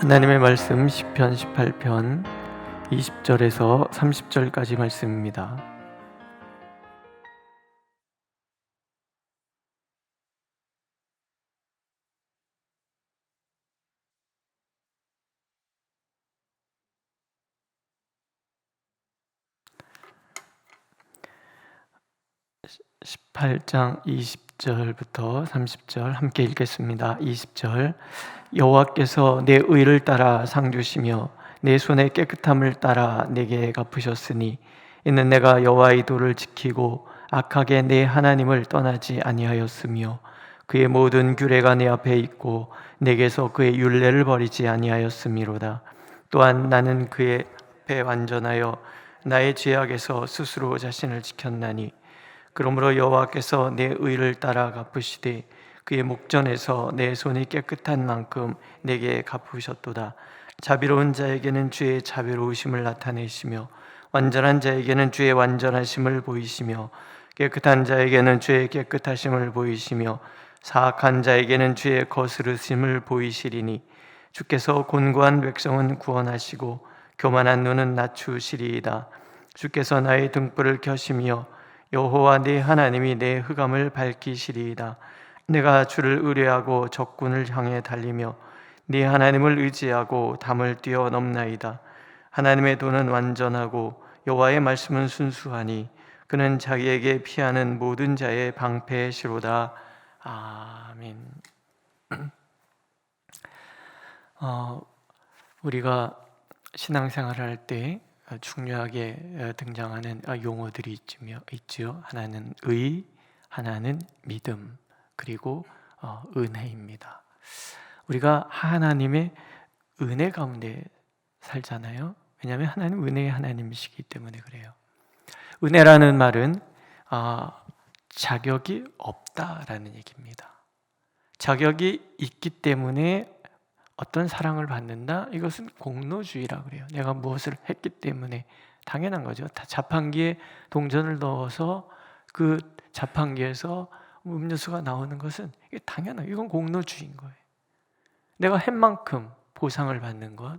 하나님의 말씀 시편 18편 20절에서 30절까지 말씀입니다. (18) 장 20절부터 30절 함께 읽겠습니다. 20절 여호와께서 내 의를 따라 상 주시며 내 손의 깨끗함을 따라 내게 갚으셨으니 이는 내가 여호와의 도를 지키고 악하게 내 하나님을 떠나지 아니하였으며 그의 모든 규례가 내 앞에 있고 내게서 그의 율례를 버리지 아니하였음이로다. 또한 나는 그의 앞에 완전하여 나의 죄악에서 스스로 자신을 지켰나니 그러므로 여호와께서 내 의를 따라 갚으시되 그의 목전에서 내 손이 깨끗한 만큼 내게 갚으셨도다. 자비로운 자에게는 주의 자비로우심을 나타내시며 완전한 자에게는 주의 완전하심을 보이시며 깨끗한 자에게는 주의 깨끗하심을 보이시며 사악한 자에게는 주의 거스르심을 보이시리니 주께서 곤고한 백성은 구원하시고 교만한 눈은 낮추시리이다. 주께서 나의 등불을 켜시며 여호와 내 하나님이 내 흑암을 밝히시리이다. 내가 주를 의뢰하고 적군을 향해 달리며 네 하나님을 의지하고 담을 뛰어넘나이다. 하나님의 도는 완전하고 여호와의 말씀은 순수하니 그는 자기에게 피하는 모든 자의 방패시로다. 아멘. 우리가 신앙생활을 할 때 중요하게 등장하는 용어들이 있죠. 하나는 의, 하나는 믿음, 그리고 은혜입니다. 우리가 하나님의 은혜 가운데 살잖아요. 왜냐하면 하나님 은혜의 하나님이시기 때문에 그래요. 은혜라는 말은 자격이 없다라는 얘기입니다. 자격이 있기 때문에 어떤 사랑을 받는다? 이것은 공로주의라고 그래요. 내가 무엇을 했기 때문에 당연한 거죠. 자판기에 동전을 넣어서 그 자판기에서 음료수가 나오는 것은 이게 당연해요. 이건 공로주의인 거예요. 내가 한 만큼 보상을 받는 것.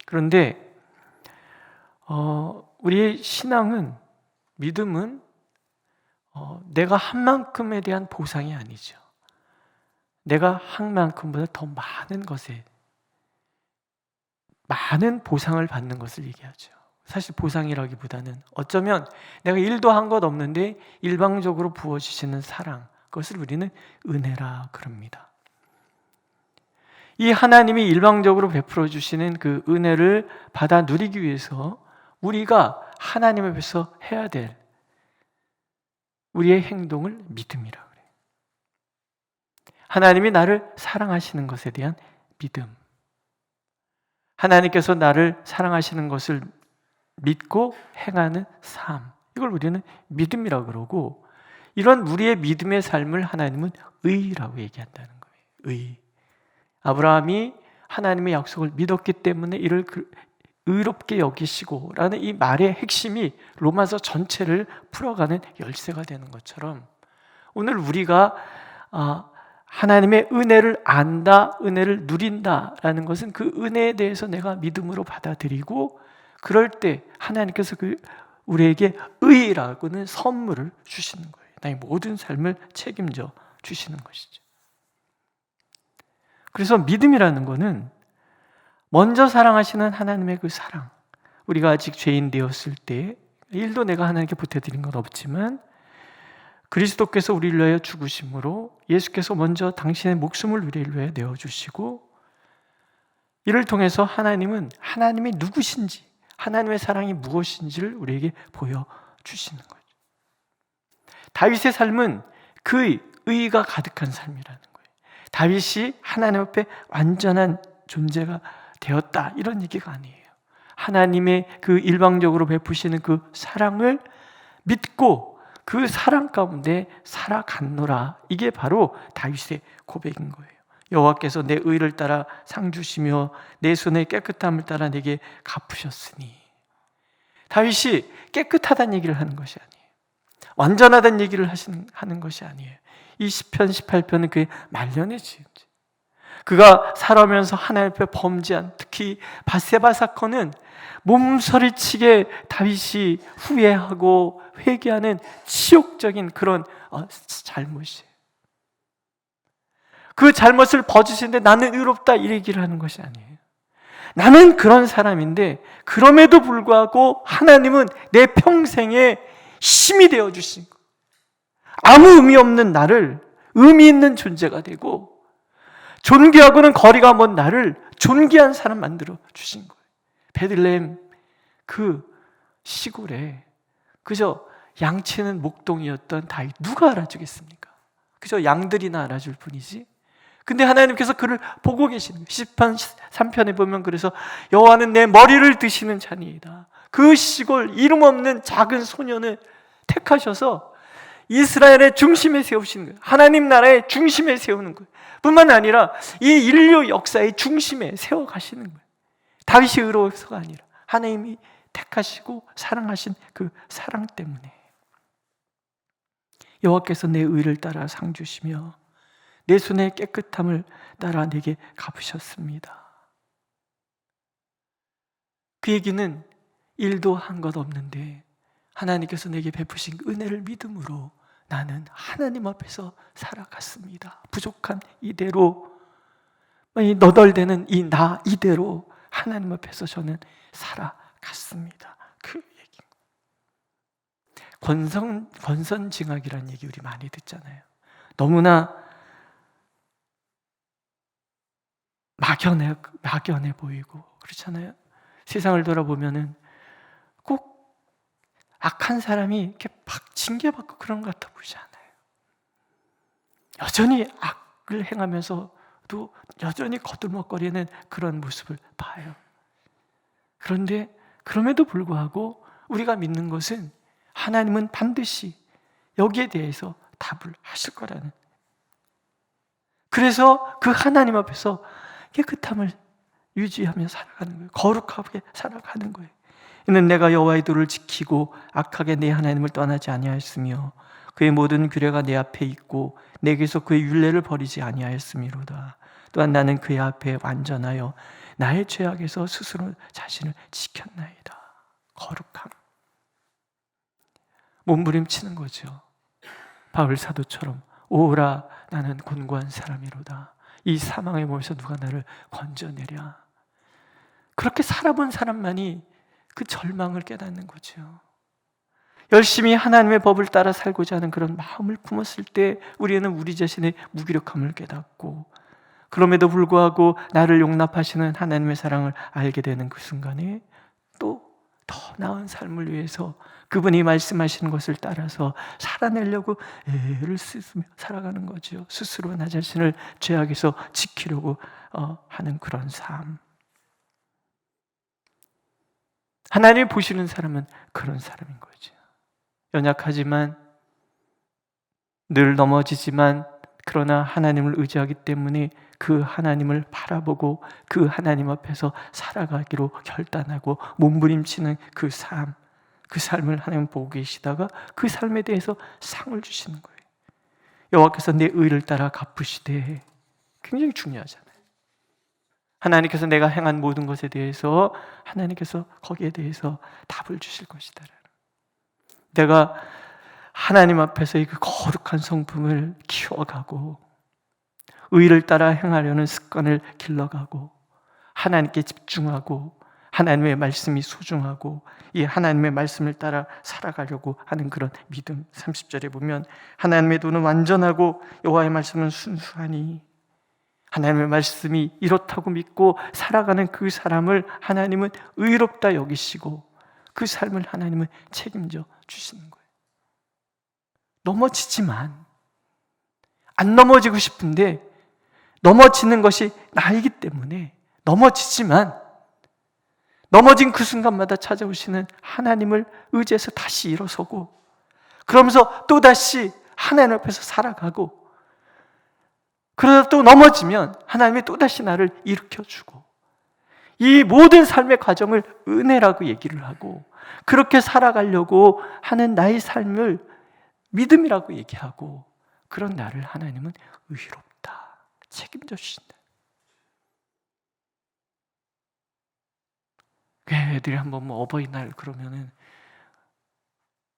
그런데 우리의 신앙은, 믿음은 내가 한 만큼에 대한 보상이 아니죠. 내가 한 만큼보다 더 많은 것에, 많은 보상을 받는 것을 얘기하죠. 사실 보상이라기보다는 어쩌면 내가 일도 한 것 없는데 일방적으로 부어주시는 사랑, 그것을 우리는 은혜라 그럽니다. 이 하나님이 일방적으로 베풀어 주시는 그 은혜를 받아 누리기 위해서 우리가 하나님 앞에서 해야 될 우리의 행동을 믿음이라 그래요. 하나님이 나를 사랑하시는 것에 대한 믿음, 하나님께서 나를 사랑하시는 것을 믿고 행하는 삶, 이걸 우리는 믿음이라고 그러고, 이런 우리의 믿음의 삶을 하나님은 의라고 얘기한다는 거예요. 의. 아브라함이 하나님의 약속을 믿었기 때문에 이를 의롭게 여기시고 라는 이 말의 핵심이 로마서 전체를 풀어가는 열쇠가 되는 것처럼, 오늘 우리가 하나님의 은혜를 안다, 은혜를 누린다라는 것은 그 은혜에 대해서 내가 믿음으로 받아들이고, 그럴 때 하나님께서 우리에게 의라고는 선물을 주시는 거예요. 나의 모든 삶을 책임져 주시는 것이죠. 그래서 믿음이라는 것은 먼저 사랑하시는 하나님의 그 사랑, 우리가 아직 죄인 되었을 때 일도 내가 하나님께 보태드린 건 없지만 그리스도께서 우리를 위하여 죽으심으로 예수께서 먼저 당신의 목숨을 우리를 위하여 내어주시고, 이를 통해서 하나님은 하나님이 누구신지, 하나님의 사랑이 무엇인지를 우리에게 보여주시는 거죠. 다윗의 삶은 그 의가 가득한 삶이라는 거예요. 다윗이 하나님 앞에 완전한 존재가 되었다, 이런 얘기가 아니에요. 하나님의 그 일방적으로 베푸시는 그 사랑을 믿고 그 사랑 가운데 살아갔노라. 이게 바로 다윗의 고백인 거예요. 여호와께서 내 의를 따라 상 주시며 내 손의 깨끗함을 따라 내게 갚으셨으니. 다윗이 깨끗하다는 얘기를 하는 것이 아니에요. 완전하다는 얘기를 하는 것이 아니에요. 이 시편 18편은 그의 말년의 지음지. 그가 살아오면서 하나님 앞에 범죄한, 특히 바세바 사건은 몸서리치게 다윗이 후회하고 회개하는 치욕적인 그런 잘못이에요. 그 잘못을 버주시는데 나는 의롭다 이 얘기를 하는 것이 아니에요. 나는 그런 사람인데 그럼에도 불구하고 하나님은 내 평생에 힘이 되어주신 거예요. 아무 의미 없는 나를 의미 있는 존재가 되고 존귀하고는 거리가 먼 나를 존귀한 사람 만들어 주신 거예요. 베들레헴 그 시골에 그저 양치는 목동이었던 다윗 누가 알아주겠습니까? 그저 양들이나 알아줄 뿐이지. 근데 하나님께서 그를 보고 계시는 거예요. 시편 3편에 보면 그래서 여호와는 내 머리를 드시는 자니이다. 그 시골 이름 없는 작은 소년을 택하셔서 이스라엘의 중심에 세우시는 거예요. 하나님 나라의 중심에 세우는 거예요. 뿐만 아니라 이 인류 역사의 중심에 세워가시는 거예요. 다윗이 의로워서가 아니라 하나님이 택하시고 사랑하신 그 사랑 때문에 여호와께서 내 의를 따라 상 주시며 내 손의 깨끗함을 따라 내게 갚으셨습니다. 그 얘기는 일도 한 것 없는데 하나님께서 내게 베푸신 은혜를 믿음으로 나는 하나님 앞에서 살아갔습니다. 부족한 이대로, 너덜대는 이 나 이대로 하나님 앞에서 저는 살아갔습니다. 그 얘기. 권선징악이라는 얘기 우리 많이 듣잖아요. 너무나 막연해 보이고 그렇잖아요. 세상을 돌아보면은 꼭 악한 사람이 이렇게 막 징계받고 그런 것 같아 보이지 않아요. 여전히 악을 행하면서도 여전히 거들먹거리는 그런 모습을 봐요. 그런데 그럼에도 불구하고 우리가 믿는 것은 하나님은 반드시 여기에 대해서 답을 하실 거라는, 그래서 그 하나님 앞에서 깨끗함을 유지하며 살아가는 거예요. 거룩하게 살아가는 거예요. 이는 내가 여호와의 도를 지키고 악하게 내 하나님을 떠나지 아니하였으며 그의 모든 규례가 내 앞에 있고 내게서 그의 율례를 버리지 아니하였음이로다. 또한 나는 그의 앞에 완전하여 나의 죄악에서 스스로 자신을 지켰나이다. 거룩함. 몸부림치는 거죠. 바울 사도처럼 오라 나는 곤고한 사람이로다. 이 사망의 몸에서 누가 나를 건져내랴. 그렇게 살아본 사람만이 그 절망을 깨닫는 거죠. 열심히 하나님의 법을 따라 살고자 하는 그런 마음을 품었을 때 우리는 우리 자신의 무기력함을 깨닫고 그럼에도 불구하고 나를 용납하시는 하나님의 사랑을 알게 되는 그 순간에 또 더 나은 삶을 위해서 그분이 말씀하시는 것을 따라서 살아내려고 애를 쓰며 살아가는 거죠. 스스로 나 자신을 죄악에서 지키려고 하는 그런 삶. 하나님이 보시는 사람은 그런 사람인 거죠. 연약하지만 늘 넘어지지만 그러나 하나님을 의지하기 때문에 그 하나님을 바라보고 그 하나님 앞에서 살아가기로 결단하고 몸부림치는 그 삶, 그 삶을 하나님 보고 계시다가 그 삶에 대해서 상을 주시는 거예요. 여호와께서 내 의를 따라 갚으시되, 굉장히 중요하잖아요. 하나님께서 내가 행한 모든 것에 대해서 하나님께서 거기에 대해서 답을 주실 것이다. 내가 하나님 앞에서의 그 거룩한 성품을 키워가고 의를 따라 행하려는 습관을 길러가고 하나님께 집중하고 하나님의 말씀이 소중하고 이 하나님의 말씀을 따라 살아가려고 하는 그런 믿음. 30절에 보면 하나님의 도는 완전하고 여호와의 말씀은 순수하니, 하나님의 말씀이 이렇다고 믿고 살아가는 그 사람을 하나님은 의롭다 여기시고 그 삶을 하나님은 책임져 주시는 거예요. 넘어지지만, 안 넘어지고 싶은데 넘어지는 것이 나이기 때문에 넘어지지만 넘어진 그 순간마다 찾아오시는 하나님을 의지해서 다시 일어서고 그러면서 또다시 하나님 앞에서 살아가고, 그러다 또 넘어지면 하나님이 또다시 나를 일으켜주고, 이 모든 삶의 과정을 은혜라고 얘기를 하고 그렇게 살아가려고 하는 나의 삶을 믿음이라고 얘기하고, 그런 나를 하나님은 의롭다 책임져 주신다. 애들이 한번 뭐 어버이날 그러면은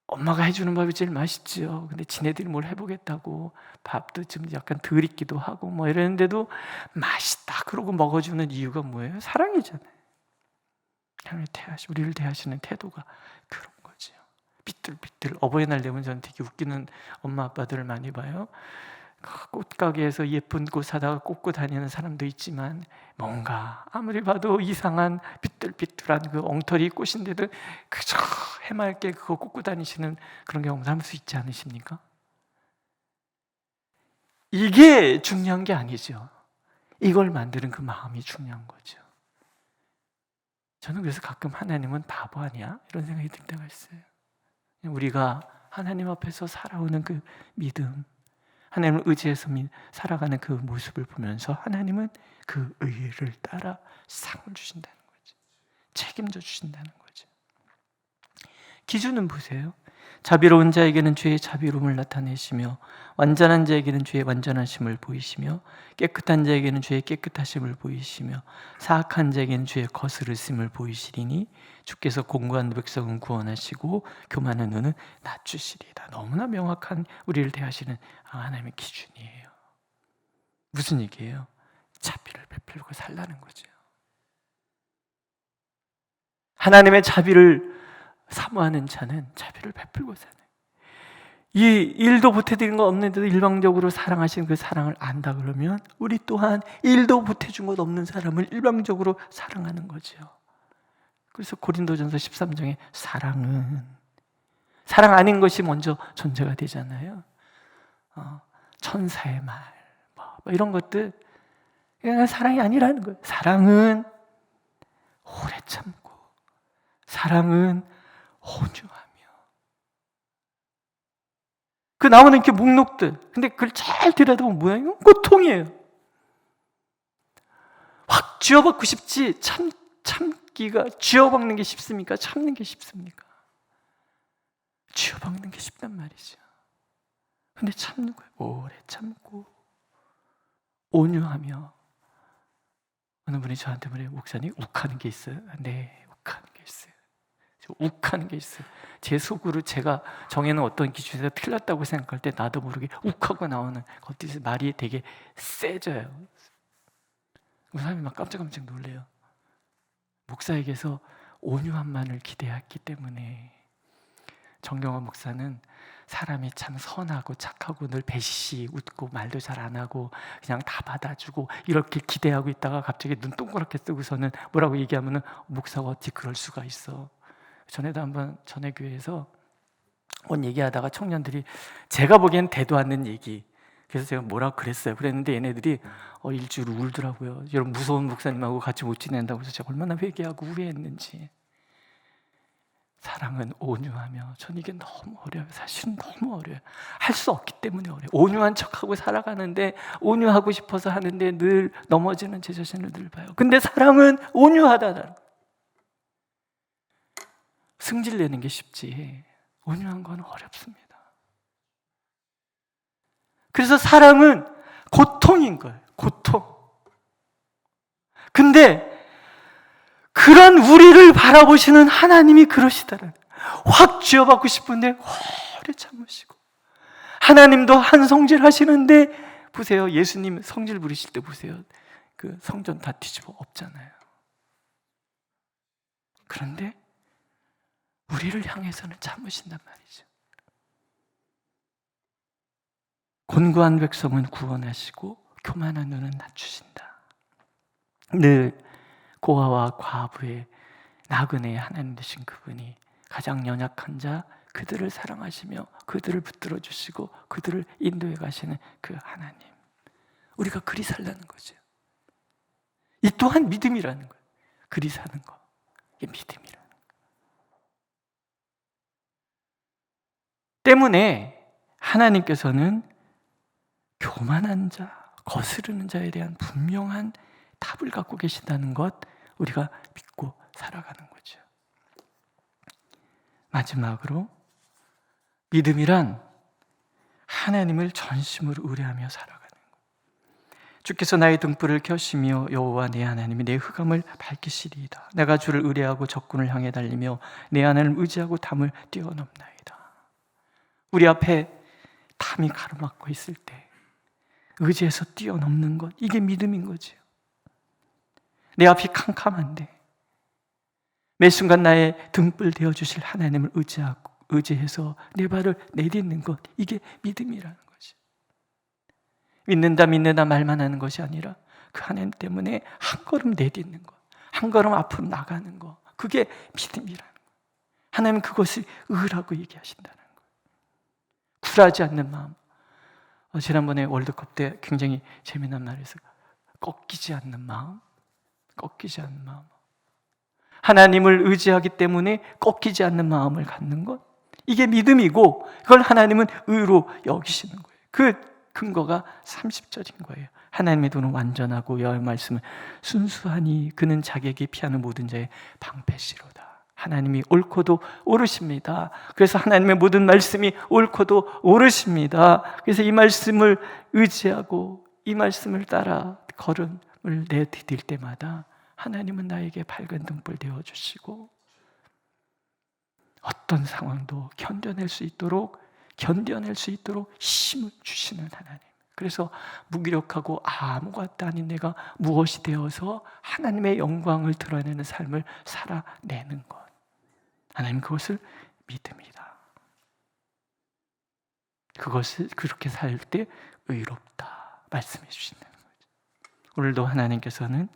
엄마가 해주는 밥이 제일 맛있지요. 근데 지네들이 뭘 해보겠다고 밥도 좀 약간 덜 익기도 하고 뭐 이랬는데도 맛있다 그러고 먹어주는 이유가 뭐예요? 사랑이잖아요. 우리를 대하시는 태도가 그런 거지요. 삐뚤삐뚤. 어버이날 되면 저는 되게 웃기는 엄마 아빠들을 많이 봐요. 꽃가게에서 예쁜 꽃 사다가 꽂고 다니는 사람도 있지만 뭔가 아무리 봐도 이상한 삐뚤삐뚤한 그 엉터리 꽃인데도 그저 해맑게 그거 꽂고 다니시는 그런 경우도 한 수 있지 않으십니까? 이게 중요한 게 아니죠. 이걸 만드는 그 마음이 중요한 거죠. 저는 그래서 가끔 하나님은 바보 아니야? 이런 생각이 들 때가 있어요. 우리가 하나님 앞에서 살아오는 그 믿음, 하나님을 의지해서 살아가는 그 모습을 보면서 하나님은 그 의를 따라 상을 주신다는 거죠. 책임져 주신다는 거죠. 기준은 보세요. 자비로운 자에게는 주의 자비로움을 나타내시며 완전한 자에게는 주의 완전하심을 보이시며 깨끗한 자에게는 주의 깨끗하심을 보이시며 사악한 자에게는 주의 거스르심을 보이시리니 주께서 공고한 백성은 구원하시고 교만한 눈은 낮추시리이다. 너무나 명확한 우리를 대하시는 하나님의 기준이에요. 무슨 얘기예요? 자비를 베풀고 살라는 거죠. 하나님의 자비를 사모하는 자는 자비를 베풀고 사는, 이 일도 보태드린 거 없는데도 일방적으로 사랑하시는 그 사랑을 안다 그러면 우리 또한 일도 보태준 것 없는 사람을 일방적으로 사랑하는 거죠. 그래서 고린도전서 13장에 사랑은 사랑 아닌 것이 먼저 존재가 되잖아요. 천사의 말 뭐 이런 것들 그냥 사랑이 아니라는 거예요. 사랑은 오래 참고 사랑은 온유하며. 그 나오는 이렇게 목록들, 근데 그걸 잘 들여다보면 뭐야? 이건 고통이에요. 확 쥐어박고 싶지 참기가, 쥐어박는 게 쉽습니까? 참는 게 쉽습니까? 쥐어박는 게 쉽단 말이죠. 근데 참는 거예요. 오래 참고 온유하며. 어느 분이 저한테 말해요. 목사님 욱하는 게 있어요? 네, 욱하는 게 있어요. 욱하는 게 있어요. 제 속으로 제가 정해놓은 어떤 기준에서 틀렸다고 생각할 때 나도 모르게 욱하고 나오는 것들이 말이 되게 세져요. 사람이 막 깜짝깜짝 놀래요. 목사에게서 온유함만을 기대했기 때문에. 정경원 목사는 사람이 참 선하고 착하고 늘 배시시 웃고 말도 잘 안 하고 그냥 다 받아주고 이렇게 기대하고 있다가 갑자기 눈 동그랗게 뜨고서는 뭐라고 얘기하면은 목사가 어찌 그럴 수가 있어. 전에도 한번 전에 교회에서 온 얘기하다가 청년들이 제가 보기엔 대도 않는 얘기, 그래서 제가 뭐라고 그랬어요. 그랬는데 얘네들이 일주일 울더라고요. 여러분 무서운 목사님하고 같이 못 지낸다고 해서 제가 얼마나 회개하고 후회했는지. 사랑은 온유하며. 전 이게 너무 어려워요. 사실은 너무 어려워요. 할 수 없기 때문에 어려워요. 온유한 척하고 살아가는데, 온유하고 싶어서 하는데 늘 넘어지는 제 자신을 늘 봐요. 근데 사랑은 온유하다는 거예요. 승질 내는 게 쉽지 온유한 건 어렵습니다. 그래서 사랑은 고통인 거예요. 고통. 근데 그런 우리를 바라보시는 하나님이 그러시다라는, 확 쥐어받고 싶은데 오래 참으시고. 하나님도 한 성질 하시는데 보세요. 예수님 성질 부리실 때 보세요. 그 성전 다 뒤집어 엎잖아요. 그런데 우리를 향해서는 참으신단 말이죠. 곤고한 백성은 구원하시고 교만한 눈은 낮추신다. 늘 고아와 과부의 나그네의 하나님 되신 그분이 가장 연약한 자, 그들을 사랑하시며 그들을 붙들어 주시고 그들을 인도해 가시는 그 하나님, 우리가 그리 살라는 거죠. 이 또한 믿음이라는 거예요. 그리 사는 거, 이게 믿음이라는 거예요. 때문에 하나님께서는 교만한 자, 거스르는 자에 대한 분명한 답을 갖고 계신다는 것, 우리가 믿고 살아가는 거죠. 마지막으로 믿음이란 하나님을 전심으로 의뢰하며 살아가는 것. 주께서 나의 등불을 켜시며 여호와 내 하나님이 내 흑암을 밝히시리이다. 내가 주를 의뢰하고 적군을 향해 달리며 내 하나님을 의지하고 담을 뛰어넘나이다. 우리 앞에 담이 가로막고 있을 때 의지해서 뛰어넘는 것, 이게 믿음인 거지요. 내 앞이 캄캄한데 매 순간 나의 등불 되어주실 하나님을 의지해서 내 발을 내딛는 것, 이게 믿음이라는 거지. 믿는다 말만 하는 것이 아니라 그 하나님 때문에 한 걸음 내딛는 것, 한 걸음 앞으로 나가는 것, 그게 믿음이라는 거예요. 하나님은 그것을 의라고 얘기하신다는 거예요. 굴하지 않는 마음. 지난번에 월드컵 때 굉장히 재미난 말에서 꺾이지 않는 마음, 꺾이지 않는 마음. 하나님을 의지하기 때문에 꺾이지 않는 마음을 갖는 것, 이게 믿음이고 그걸 하나님은 의로 여기시는 거예요. 그 근거가 30절인 거예요. 하나님의 도는 완전하고 여호와의 말씀은 순수하니 그는 자기에게 피하는 모든 자의 방패시로다. 하나님이 옳고도 옳으십니다. 그래서 하나님의 모든 말씀이 옳고도 옳으십니다. 그래서 이 말씀을 의지하고 이 말씀을 따라 걸음을 내디딜 때마다 하나님은 나에게 밝은 등불 되어주시고 어떤 상황도 견뎌낼 수 있도록 힘을 주시는 하나님. 그래서 무기력하고 아무것도 아닌 내가 무엇이 되어서 하나님의 영광을 드러내는 삶을 살아내는 것, 하나님 그것을 믿음이다. 그것을 그렇게 살 때 의롭다 말씀해 주시는 거죠. 오늘도 하나님께서는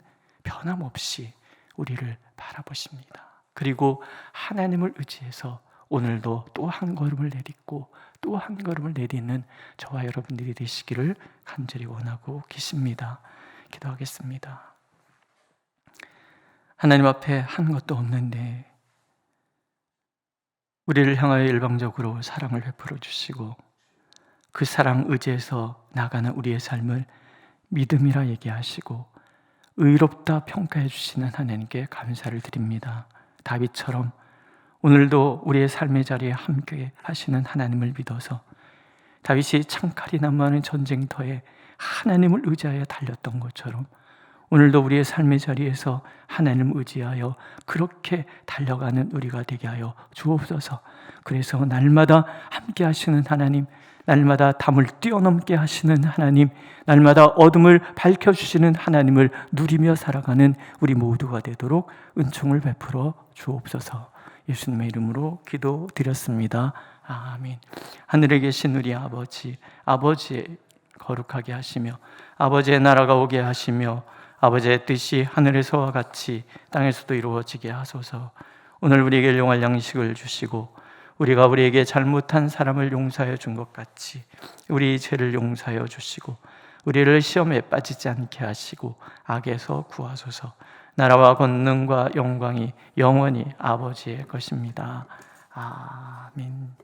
변함없이 우리를 바라보십니다. 그리고 하나님을 의지해서 오늘도 또 한 걸음을 내딛고 또 한 걸음을 내딛는 저와 여러분들이 되시기를 간절히 원하고 계십니다. 기도하겠습니다. 하나님 앞에 한 것도 없는데 우리를 향하여 일방적으로 사랑을 베풀어 주시고 그 사랑 의지해서 나가는 우리의 삶을 믿음이라 얘기하시고 의롭다 평가해 주시는 하나님께 감사를 드립니다. 다윗처럼 오늘도 우리의 삶의 자리에 함께 하시는 하나님을 믿어서 다윗이 창칼이 난무하는 전쟁터에 하나님을 의지하여 달렸던 것처럼 오늘도 우리의 삶의 자리에서 하나님을 의지하여 그렇게 달려가는 우리가 되게 하여 주옵소서. 그래서 날마다 함께 하시는 하나님, 날마다 담을 뛰어넘게 하시는 하나님, 날마다 어둠을 밝혀주시는 하나님을 누리며 살아가는 우리 모두가 되도록 은총을 베풀어 주옵소서. 예수님의 이름으로 기도드렸습니다. 아멘. 하늘에 계신 우리 아버지, 아버지의 거룩하게 하시며 아버지의 나라가 오게 하시며 아버지의 뜻이 하늘에서와 같이 땅에서도 이루어지게 하소서. 오늘 우리에게 일용할 양식을 주시고 우리가 우리에게 잘못한 사람을 용서하여 준 것 같이 우리 죄를 용서하여 주시고 우리를 시험에 빠지지 않게 하시고 악에서 구하소서. 나라와 권능과 영광이 영원히 아버지의 것입니다. 아멘.